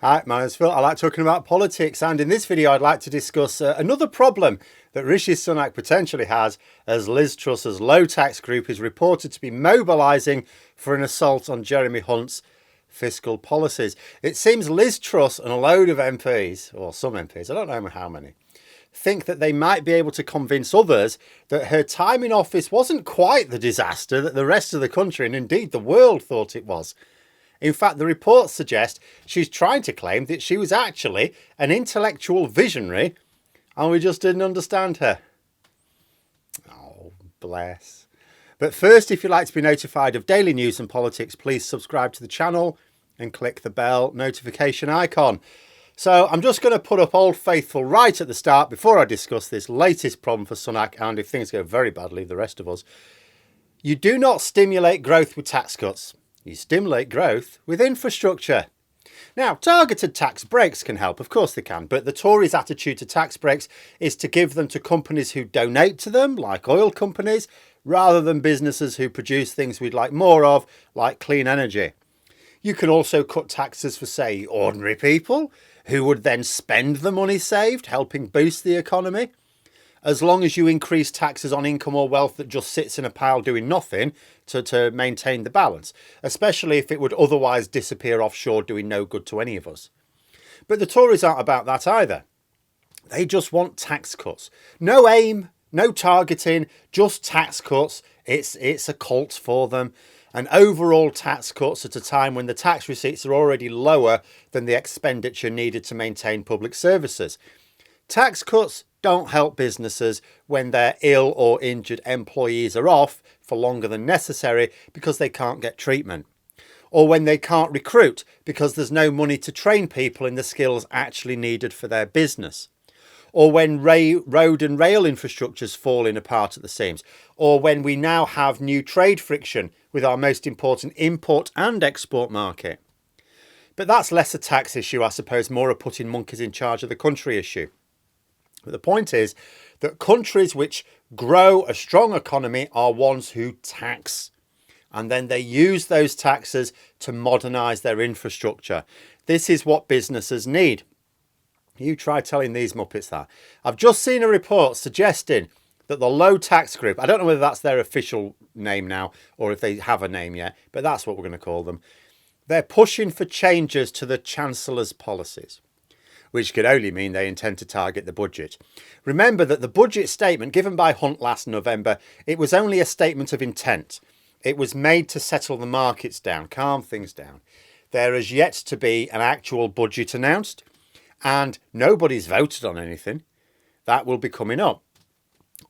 Hi, my name's Phil. I like talking about politics, and in this video I'd like to discuss another problem that Rishi Sunak potentially has, as Liz Truss's low tax group is reported to be mobilising for an assault on Jeremy Hunt's fiscal policies. It seems Liz Truss and a load of MPs, or some MPs, I don't know how many, think that they might be able to convince others that her time in office wasn't quite the disaster that the rest of the country, and indeed the world, thought it was. In fact, the reports suggest she's trying to claim that she was actually an intellectual visionary and we just didn't understand her. Oh, bless. But first, if you'd like to be notified of daily news and politics, please subscribe to the channel and click the bell notification icon. So I'm just going to put up Old Faithful right at the start before I discuss this latest problem for Sunak, and if things go very badly, the rest of us. You do not stimulate growth with tax cuts. You stimulate growth with infrastructure. Now, targeted tax breaks can help, of course they can, but the Tories' attitude to tax breaks is to give them to companies who donate to them, like oil companies, rather than businesses who produce things we'd like more of, like clean energy. You can also cut taxes for, say, ordinary people, who would then spend the money saved, helping boost the economy. As long as you increase taxes on income or wealth that just sits in a pile doing nothing to maintain the balance, especially if it would otherwise disappear offshore doing no good to any of us. But the Tories aren't about that either. They just want tax cuts. No aim, no targeting, just tax cuts. It's a cult for them. And overall tax cuts at a time when the tax receipts are already lower than the expenditure needed to maintain public services. Tax cuts don't help businesses when their ill or injured employees are off for longer than necessary because they can't get treatment, or when they can't recruit because there's no money to train people in the skills actually needed for their business, or when road and rail infrastructures falling apart at the seams, or when we now have new trade friction with our most important import and export market. But that's less a tax issue, I suppose, more a putting monkeys in charge of the country issue. But the point is that countries which grow a strong economy are ones who tax, and then they use those taxes to modernise their infrastructure. This is what businesses need. You try telling these muppets that. I've just seen a report suggesting that the low tax group, I don't know whether that's their official name now or if they have a name yet, but that's what we're going to call them. They're pushing for changes to the Chancellor's policies, which could only mean they intend to target the budget. Remember that the budget statement given by Hunt last November, it was only a statement of intent. It was made to settle the markets down, calm things down. There has yet to be an actual budget announced, and nobody's voted on anything. That will be coming up.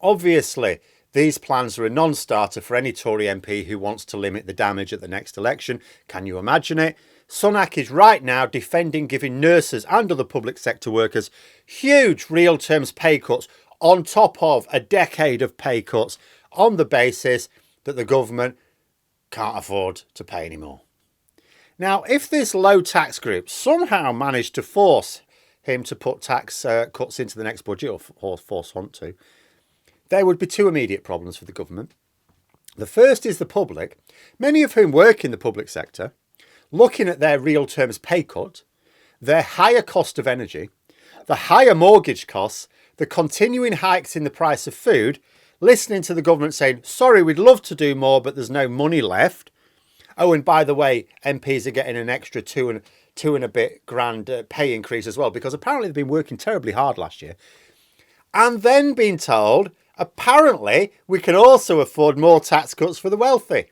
Obviously, these plans are a non-starter for any Tory MP who wants to limit the damage at the next election. Can you imagine it? Sunak is right now defending giving nurses and other public sector workers huge real terms pay cuts on top of a decade of pay cuts on the basis that the government can't afford to pay anymore. Now, if this low tax group somehow managed to force him to put tax cuts into the next budget, or force Hunt to, there would be two immediate problems for the government. The first is the public, many of whom work in the public sector, looking at their real terms pay cut, their higher cost of energy, the higher mortgage costs, the continuing hikes in the price of food, listening to the government saying, sorry, we'd love to do more, but there's no money left. Oh, and by the way, MPs are getting an extra two and a bit grand pay increase as well, because apparently they've been working terribly hard last year. And then being told, apparently, we can also afford more tax cuts for the wealthy.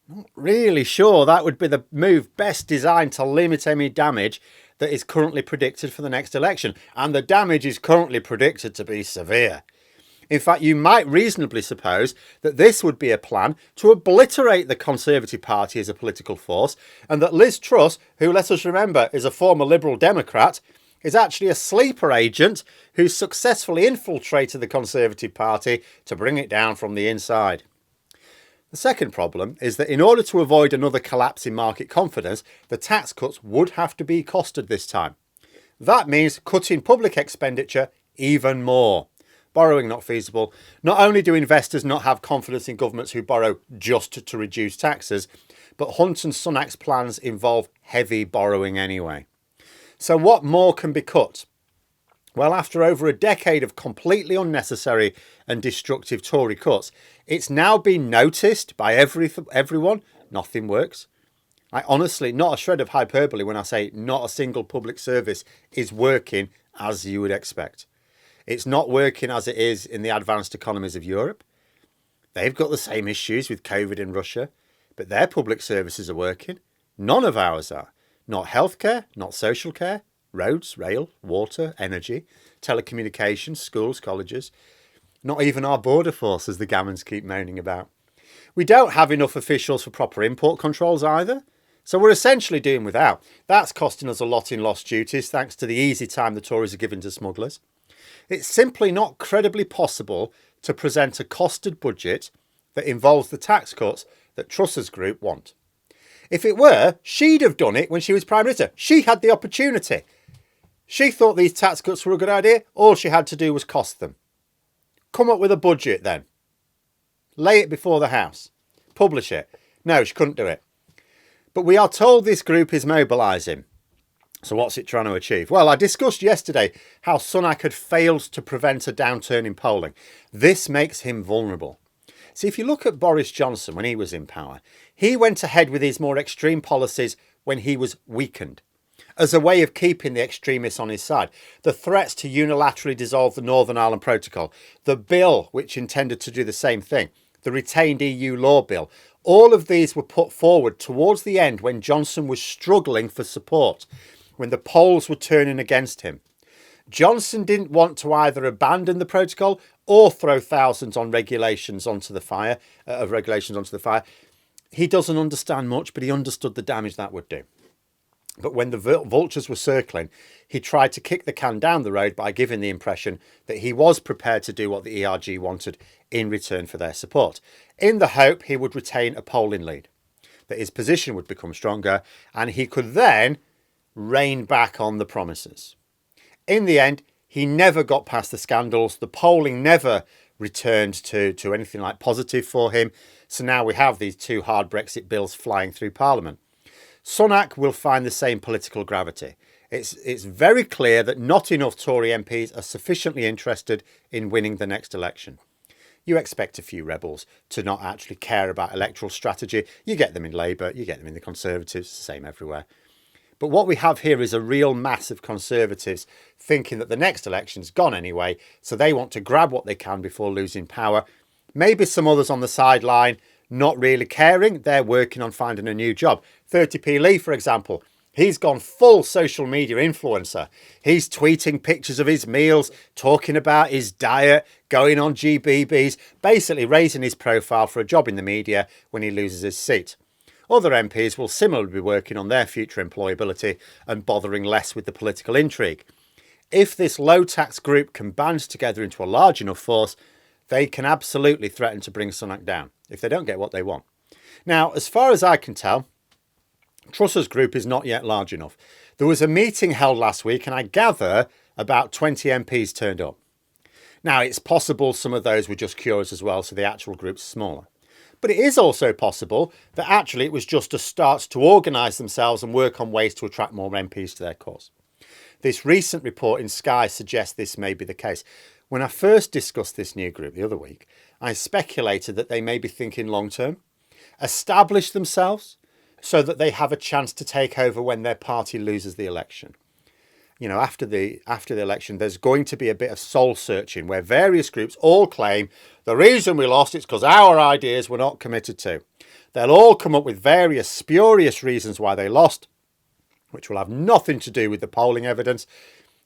Not really sure that would be the move best designed to limit any damage that is currently predicted for the next election. And the damage is currently predicted to be severe. In fact, you might reasonably suppose that this would be a plan to obliterate the Conservative Party as a political force, and that Liz Truss, who, let us remember, is a former Liberal Democrat, is actually a sleeper agent who successfully infiltrated the Conservative Party to bring it down from the inside. The second problem is that in order to avoid another collapse in market confidence, the tax cuts would have to be costed this time. That means cutting public expenditure even more. borrowing not feasible. Not only do investors not have confidence in governments who borrow just to reduce taxes, but Hunt and Sunak's plans involve heavy borrowing anyway. So what more can be cut? Well, after over a decade of completely unnecessary and destructive Tory cuts, it's now been noticed by everyone. Nothing works. I honestly, not a shred of hyperbole when I say not a single public service is working as you would expect. It's not working as it is in the advanced economies of Europe. They've got the same issues with COVID in Russia, but their public services are working. None of ours are. Not healthcare, not social care, roads, rail, water, energy, telecommunications, schools, colleges. Not even our border force, as the gammons keep moaning about. We don't have enough officials for proper import controls either. So we're essentially doing without. That's costing us a lot in lost duties thanks to the easy time the Tories are giving to smugglers. It's simply not credibly possible to present a costed budget that involves the tax cuts that Truss's group want. If it were, she'd have done it when she was Prime Minister. She had the opportunity. She thought these tax cuts were a good idea. All she had to do was cost them. Come up with a budget then. Lay it before the House. Publish it. No, she couldn't do it. But we are told this group is mobilising. So what's it trying to achieve? Well, I discussed yesterday how Sunak had failed to prevent a downturn in polling. This makes him vulnerable. See, if you look at Boris Johnson when he was in power, he went ahead with his more extreme policies when he was weakened, as a way of keeping the extremists on his side. The threats to unilaterally dissolve the Northern Ireland Protocol, the bill which intended to do the same thing, the retained EU law bill, all of these were put forward towards the end when Johnson was struggling for support, when the polls were turning against him. Johnson didn't want to either abandon the protocol or throw thousands on regulations onto the fire. He doesn't understand much, but he understood the damage that would do. But when the vultures were circling, he tried to kick the can down the road by giving the impression that he was prepared to do what the ERG wanted in return for their support, in the hope he would retain a polling lead, that his position would become stronger, and he could then rein back on the promises. In the end, he never got past the scandals. The polling never returned to anything like positive for him. So now we have these two hard Brexit bills flying through Parliament. Sunak will find the same political gravity. It's very clear that not enough Tory MPs are sufficiently interested in winning the next election. You expect a few rebels to not actually care about electoral strategy. You get them in Labour, you get them in the Conservatives, same everywhere. But what we have here is a real mass of Conservatives thinking that the next election's gone anyway, so they want to grab what they can before losing power. Maybe some others on the sideline not really caring. They're working on finding a new job. 30p Lee, for example, he's gone full social media influencer. He's tweeting pictures of his meals, talking about his diet, going on GBBs, basically raising his profile for a job in the media when he loses his seat. Other MPs will similarly be working on their future employability and bothering less with the political intrigue. If this low tax group can band together into a large enough force, they can absolutely threaten to bring Sunak down if they don't get what they want. Now, as far as I can tell, Truss's group is not yet large enough. There was a meeting held last week and I gather about 20 MPs turned up. Now, it's possible some of those were just curious as well, so the actual group's smaller. But it is also possible that actually it was just a start to organise themselves and work on ways to attract more MPs to their cause. This recent report in Sky suggests this may be the case. When I first discussed this new group the other week, I speculated that they may be thinking long term, establish themselves so that they have a chance to take over when their party loses the election. You know, after the election, there's going to be a bit of soul searching where various groups all claim the reason we lost is because our ideas were not committed to. They'll all come up with various spurious reasons why they lost, which will have nothing to do with the polling evidence.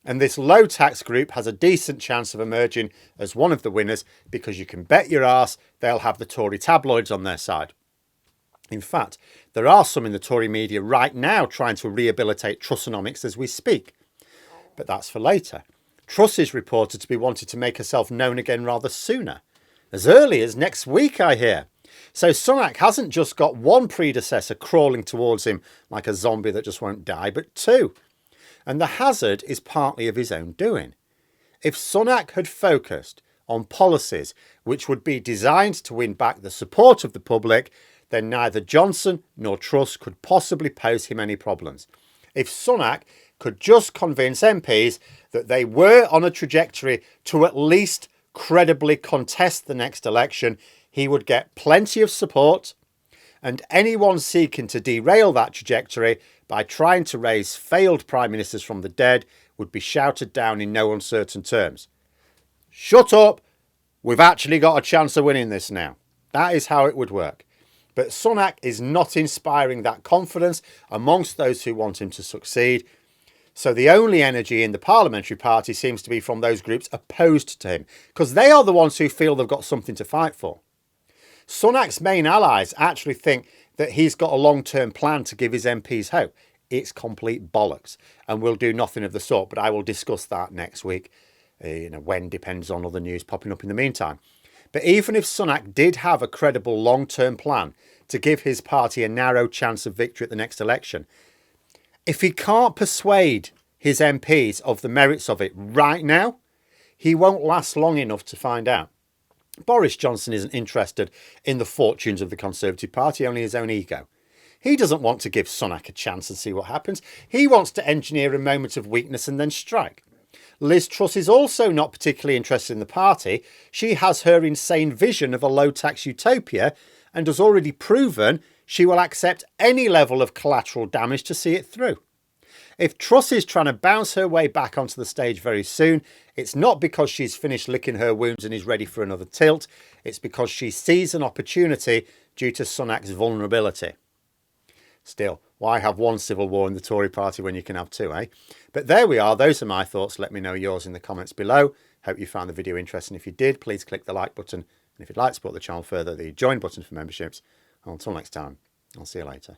And this low tax group has a decent chance of emerging as one of the winners because you can bet your arse they'll have the Tory tabloids on their side. In fact, there are some in the Tory media right now trying to rehabilitate Trussonomics as we speak. But that's for later. Truss is reported to be wanting to make herself known again rather sooner. As early as next week, I hear. So Sunak hasn't just got one predecessor crawling towards him like a zombie that just won't die, but two. And the hazard is partly of his own doing. If Sunak had focused on policies which would be designed to win back the support of the public, then neither Johnson nor Truss could possibly pose him any problems. If Sunak could just convince MPs that they were on a trajectory to at least credibly contest the next election, he would get plenty of support, and anyone seeking to derail that trajectory by trying to raise failed prime ministers from the dead would be shouted down in no uncertain terms. Shut up! We've actually got a chance of winning this now. That is how it would work. But Sunak is not inspiring that confidence amongst those who want him to succeed. So the only energy in the parliamentary party seems to be from those groups opposed to him, because they are the ones who feel they've got something to fight for. Sunak's main allies actually think that he's got a long-term plan to give his MPs hope. It's complete bollocks, and we'll do nothing of the sort, but I will discuss that next week. When depends on other news popping up in the meantime. But even if Sunak did have a credible long-term plan to give his party a narrow chance of victory at the next election, if he can't persuade his MPs of the merits of it right now, he won't last long enough to find out. Boris Johnson isn't interested in the fortunes of the Conservative Party, only his own ego. He doesn't want to give Sunak a chance and see what happens. He wants to engineer a moment of weakness and then strike. Liz Truss is also not particularly interested in the party. She has her insane vision of a low-tax utopia and has already proven she will accept any level of collateral damage to see it through. If Truss is trying to bounce her way back onto the stage very soon, it's not because she's finished licking her wounds and is ready for another tilt. It's because she sees an opportunity due to Sunak's vulnerability. Still, why have one civil war in the Tory party when you can have two, eh? But there we are. Those are my thoughts. Let me know yours in the comments below. Hope you found the video interesting. If you did, please click the like button. And if you'd like to support the channel further, the join button for memberships. And until next time, I'll see you later.